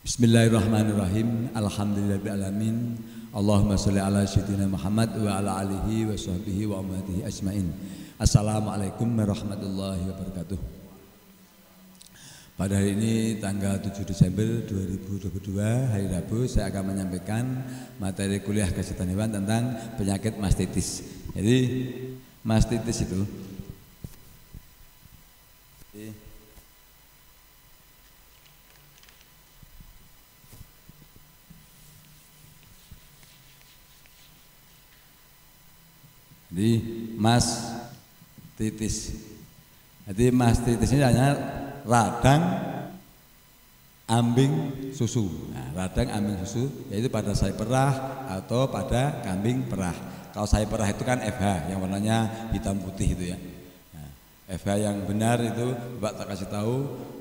Bismillahirrahmanirrahim. Alhamdulillahirrahmanirrahim. Allahumma sholli ala sayyidina Muhammad wa ala alihi wa sahbihi wa ummatihi ajmain. Assalamualaikum warahmatullahi wabarakatuh. Pada hari ini tanggal 7 Desember 2022 hari Rabu, saya akan menyampaikan materi kuliah kesehatan hewan tentang penyakit mastitis. Jadi mastitis itu mastitis. Jadi mastitis ini hanya radang ambing susu. Nah, radang ambing susu yaitu pada sapi perah atau pada kambing perah. Kalau sapi perah itu kan FH yang warnanya hitam putih itu ya. Nah, FH yang benar itu Bapak tak kasih tahu.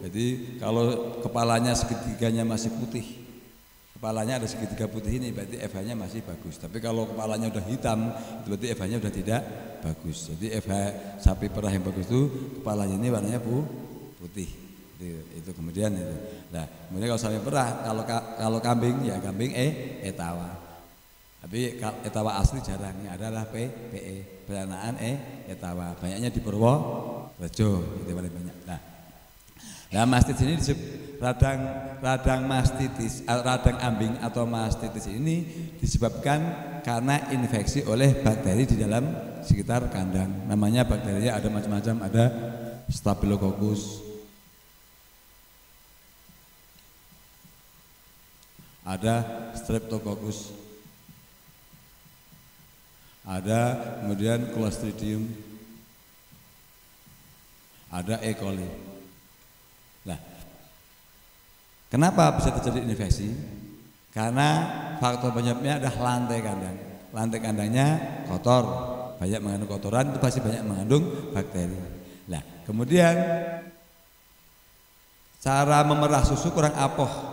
Jadi kalau kepalanya segitiganya masih putih, kepalanya ada segitiga putih ini berarti FH-nya masih bagus. Tapi kalau kepalanya udah hitam, itu berarti FH-nya udah tidak bagus. Jadi FH sapi perah yang bagus itu kepalanya ini warnanya putih. Itu kemudian itu. Nah, kemudian kalau sapi perah, kalau kambing ya kambing etawa. Tapi etawa asli jarang, adalah PE, peranaan etawa. Banyaknya di Purworejo, itu paling banyak. Nah, mastitis ini radang mastitis, radang ambing atau mastitis ini disebabkan karena infeksi oleh bakteri di dalam sekitar kandang. Namanya bakterinya ada macam-macam, ada Staphylococcus, ada Streptococcus, ada kemudian Clostridium, ada E. coli. Nah, kenapa bisa terjadi infeksi? Karena faktor penyebabnya adalah lantai kandang. Lantai kandangnya kotor, banyak mengandung kotoran, itu pasti banyak mengandung bakteri. Nah, kemudian cara memerah susu kurang apuh.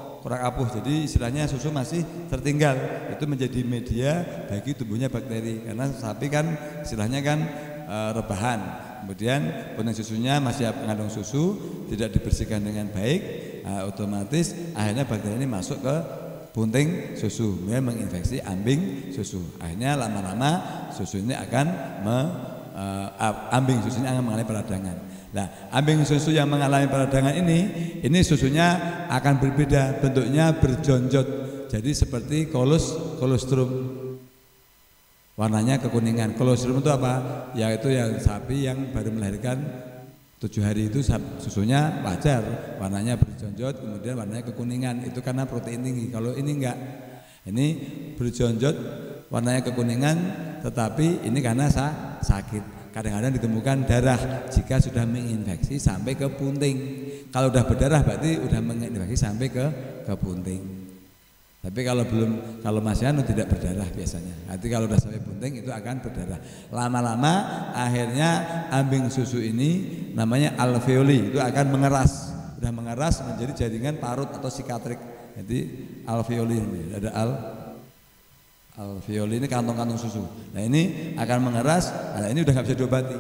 Jadi istilahnya susu masih tertinggal. Itu menjadi media bagi tumbuhnya bakteri. Karena sapi kan istilahnya kan rebahan. Kemudian puntung susunya masih mengandung susu, tidak dibersihkan dengan baik, otomatis akhirnya bakteri ini masuk ke punting susu, kemudian menginfeksi ambing susu. Akhirnya lama-lama susu ini akan ambing susu ini akan mengalami peradangan. Nah, ambing susu yang mengalami peradangan ini susunya akan berbeda, bentuknya berjonjot. Jadi seperti kolostrum. Warnanya kekuningan. Kolostrum itu apa? Yaitu yang sapi yang baru melahirkan 7 hari itu susunya wajar, warnanya berjonjot, kemudian warnanya kekuningan. Itu karena protein tinggi. Kalau ini enggak, ini berjonjot, warnanya kekuningan, tetapi ini karena sakit. Kadang-kadang ditemukan darah jika sudah menginfeksi sampai ke punting. Kalau sudah berdarah berarti sudah menginfeksi sampai ke punting. Tapi kalau masih tidak berdarah biasanya. Nanti kalau sudah sampai punting itu akan berdarah. Lama-lama akhirnya ambing susu ini namanya alveoli itu akan mengeras. Sudah mengeras menjadi jaringan parut atau sikatrik. Jadi alveoli ini ada alveoli ini kantong-kantong susu. Nah, ini akan mengeras. Nah, ini udah nggak bisa diobati.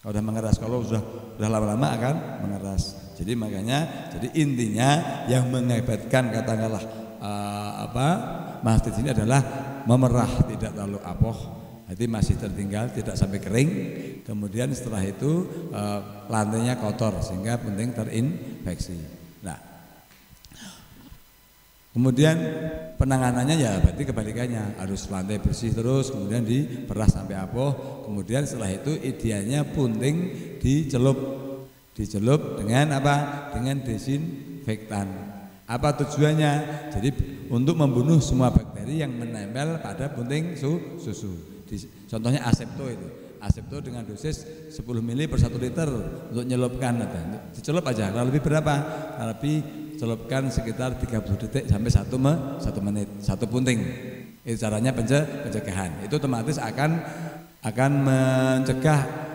Kalau sudah mengeras, kalau sudah lama-lama akan mengeras. Jadi intinya yang mengakibatkan katakanlah mastitis ini adalah memerah, tidak terlalu apoh, jadi masih tertinggal, tidak sampai kering. Kemudian setelah itu lantainya kotor sehingga punting terinfeksi. Nah, kemudian penanganannya ya berarti kebalikannya, harus lantai bersih terus, kemudian diperah sampai apoh. Kemudian setelah itu idealnya punting dicelup dengan apa? Dengan desinfektan. Apa tujuannya? Jadi untuk membunuh semua bakteri yang menempel pada punting susu. Contohnya asepto itu. Asepto dengan dosis 10 ml per 1 liter untuk nyelupkan. Dicelup aja. Kalau lebih berapa? Kalau lebih celupkan sekitar 30 detik sampai 1 menit, 1 punting. Itu caranya pencegahan. Itu otomatis akan mencegah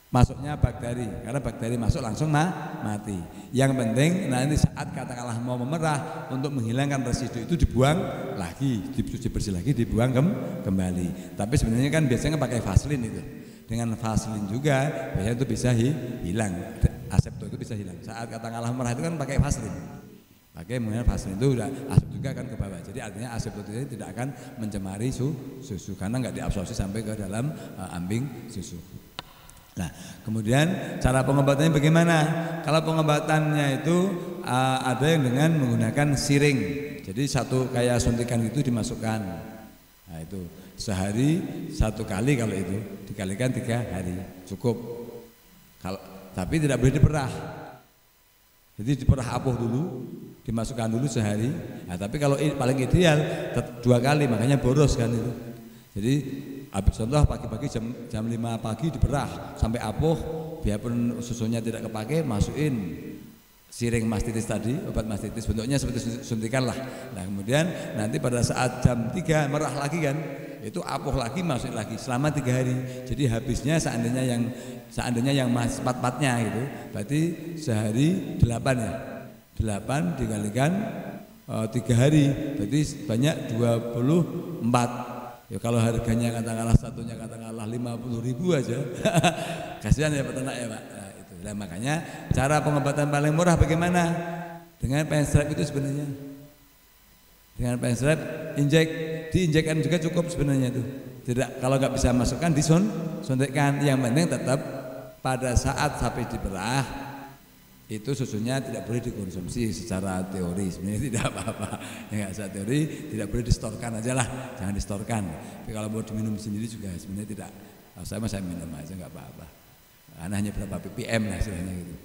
masuknya bakteri, karena bakteri masuk langsung mati. Yang penting nanti saat katakanlah mau memerah, untuk menghilangkan residu itu dibuang lagi, dicuci bersih lagi, dibuang kembali. Tapi sebenarnya kan biasanya pakai Vaseline itu. Dengan Vaseline juga biasanya itu bisa hilang. Asepto itu bisa hilang. Saat katakanlah merah itu kan pakai Vaseline. Pakai menggunakan vaselin itu udah asap juga kan ke bawah. Jadi artinya aseptotin tidak akan mencemari susu karena nggak diabsorpsi sampai ke dalam ambing susu. Nah, kemudian cara pengobatannya bagaimana? Kalau pengobatannya itu ada yang dengan menggunakan siring. Jadi satu kayak suntikan itu dimasukkan. Nah itu sehari 1 kali, kalau itu dikalikan 3 hari cukup. Tapi tidak boleh diperah. Jadi diperah apoh dulu, dimasukkan dulu sehari. Nah, tapi kalau paling ideal 2 kali, makanya boros kan itu. Jadi contoh pagi-pagi jam 5 pagi diperah sampai apoh, biarpun susunya tidak kepake, masukin siring mastitis tadi, obat mastitis bentuknya seperti suntikan lah. Nah kemudian nanti pada saat jam 3 merah lagi kan, itu apoh lagi, masukin lagi selama 3 hari. Jadi habisnya seandainya yang mas 4-4-nya gitu, berarti sehari 8 ya. 8 dikalikan 3 hari, berarti banyak 24. Ya kalau harganya katakanlah satunya katakanlah 50.000 aja, kasihan ya peternak ya Pak. Nah, itu. Nah, makanya cara pengobatan paling murah bagaimana? Dengan penstrap itu sebenarnya. Dengan penstrap diinjekkan juga cukup sebenarnya itu. Tidak, kalau nggak bisa masukkan disuntikkan. Yang penting tetap pada saat sapi diperah itu susunya tidak boleh dikonsumsi secara teori, sebenarnya tidak apa-apa. Ya, secara teori tidak boleh distorkan aja lah, jangan distorkan. Tapi kalau mau diminum sendiri juga sebenarnya tidak. Kalau saya minum aja nggak apa-apa. Karena hanya berapa ppm lah istilahnya gitu.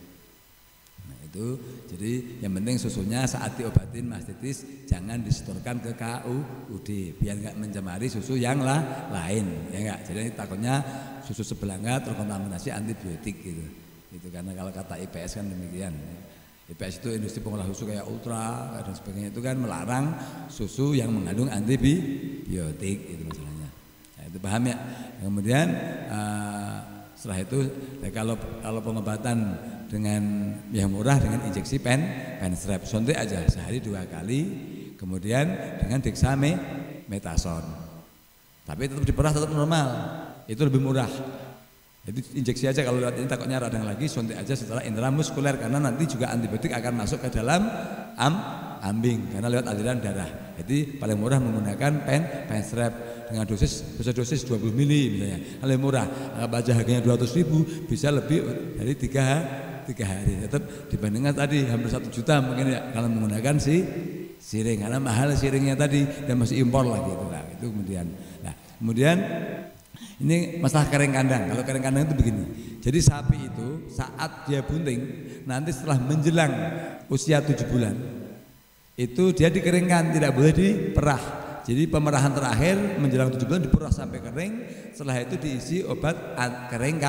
Nah itu, jadi yang penting susunya saat diobatin mastitis jangan distorkan ke KUUD, biar nggak mencemari susu yang lain, ya nggak. Jadi takutnya susu sebelangnya terkontaminasi antibiotik gitu. Itu karena kalau kata IPS kan demikian. IPS itu industri pengolah susu kayak Ultra dan sebagainya, itu kan melarang susu yang mengandung antibiotik, itu masalahnya. Nah, itu paham ya. Kemudian setelah itu kalau pengobatan dengan yang murah dengan injeksi penstrap, suntik aja sehari 2 kali, kemudian dengan dexamethasone. Tapi tetap diperah, tetap normal. Itu lebih murah. Jadi injeksi aja, kalau lewat ini takutnya radang lagi, suntik aja setelah intramuskuler karena nanti juga antibiotik akan masuk ke dalam ambing karena lewat aliran darah. Jadi paling murah menggunakan penstrap dengan dosis 20 mili misalnya, paling murah. Anggap aja harganya 200.000, bisa lebih dari 3 hari. Tetap dibandingkan tadi hampir 1 juta mungkin ya kalau menggunakan siring, karena mahal siringnya tadi dan masih impor lagi itu lah. Itu kemudian. Nah, kemudian ini masalah kering kandang. Kalau kering kandang itu begini. Jadi sapi itu saat dia bunting, nanti setelah menjelang usia 7 bulan, itu dia dikeringkan, tidak boleh diperah. Jadi pemerahan terakhir menjelang 7 bulan diperah sampai kering. Setelah itu diisi obat kering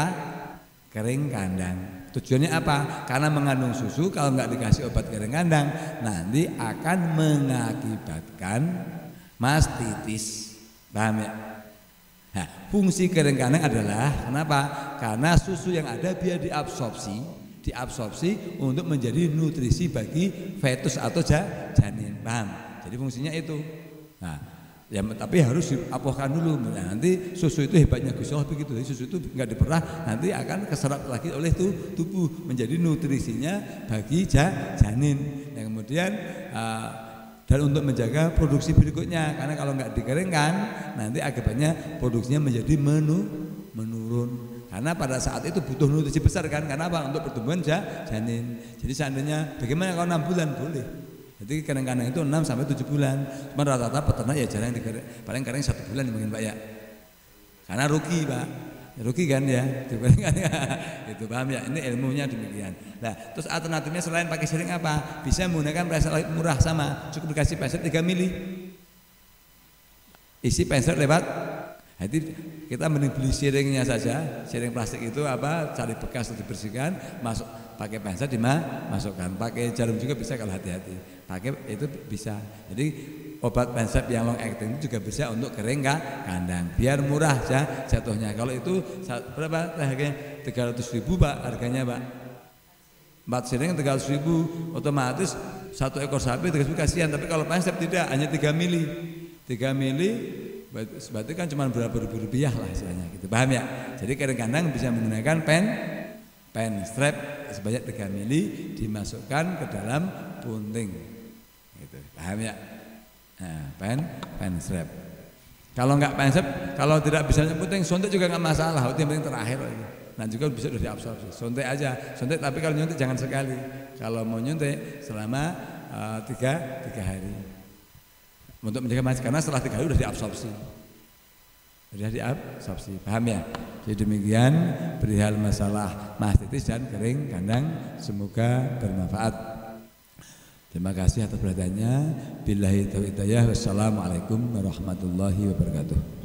kandang. Tujuannya apa? Karena mengandung susu, kalau nggak dikasih obat kering kandang, nanti akan mengakibatkan mastitis. Paham ya? Nah, fungsi kering kandang adalah kenapa? Karena susu yang ada biar diabsorpsi untuk menjadi nutrisi bagi fetus atau janin. Paham? Jadi fungsinya itu. Nah, ya, tapi harus diapohkan dulu. Nah, nanti susu itu hebatnya Gusti Allah begitu. Jadi susu itu nggak diperah, nanti akan keserap lagi oleh tubuh menjadi nutrisinya bagi janin. Nah, kemudian dan untuk menjaga produksi berikutnya, karena kalau nggak dikeringkan nanti akibatnya produksinya menjadi menurun. Karena pada saat itu butuh nutrisi besar kan, karena apa? Untuk pertumbuhan janin. Jadi seandainya bagaimana kalau 6 bulan boleh. Jadi kandang-kandang itu 6 sampai 7 bulan. Cuma rata-rata peternak ya jarang dikering, paling kering 1 bulan mungkin Pak ya. Karena rugi Pak. Rugi kan ya, itu paham ya, ini ilmunya demikian. Nah, terus alternatifnya selain pakai siring apa? Bisa menggunakan penstrap murah, sama, cukup dikasih penstrap 3 mili. Isi penstrap lewat. Jadi kita mending beli siringnya saja, siring plastik itu apa, cari bekas untuk dibersihkan, masuk pakai penstrap dimasukkan, pakai jarum juga bisa kalau hati-hati. Pakai itu bisa. Jadi obat penstrap yang long acting itu juga bisa untuk kering kandang, biar murah jatuhnya. Kalau itu berapa harganya? 300.000 Pak harganya Pak. 4 siring 300.000, otomatis 1 ekor sapi 300.000 kasihan. Tapi kalau penstrap tidak, hanya 3 mili. 3 mili berarti kan cuma berapa ribu rupiah lah istilahnya gitu. Paham ya? Jadi kering kandang bisa menggunakan penstrap sebanyak 3 mili dimasukkan ke dalam bunting. Gitu. Paham ya? Nah, pen strap. Kalau nggak pen strap, kalau tidak bisa penting suntik juga nggak masalah. Itu yang penting terakhir. Nah juga bisa sudah diabsorpsi. Suntik aja, suntik tapi kalau nyuntik jangan sekali. Kalau mau nyuntik selama 3 hari. Untuk menjaga masih karena setelah 3 hari sudah diabsorpsi. Sudah diabsorpsi. Paham ya? Jadi demikian perihal masalah mastitis dan kering kandang, semoga bermanfaat. Terima kasih atas perhatiannya. Billahi taufiq hidayah. Wassalamualaikum warahmatullahi wabarakatuh.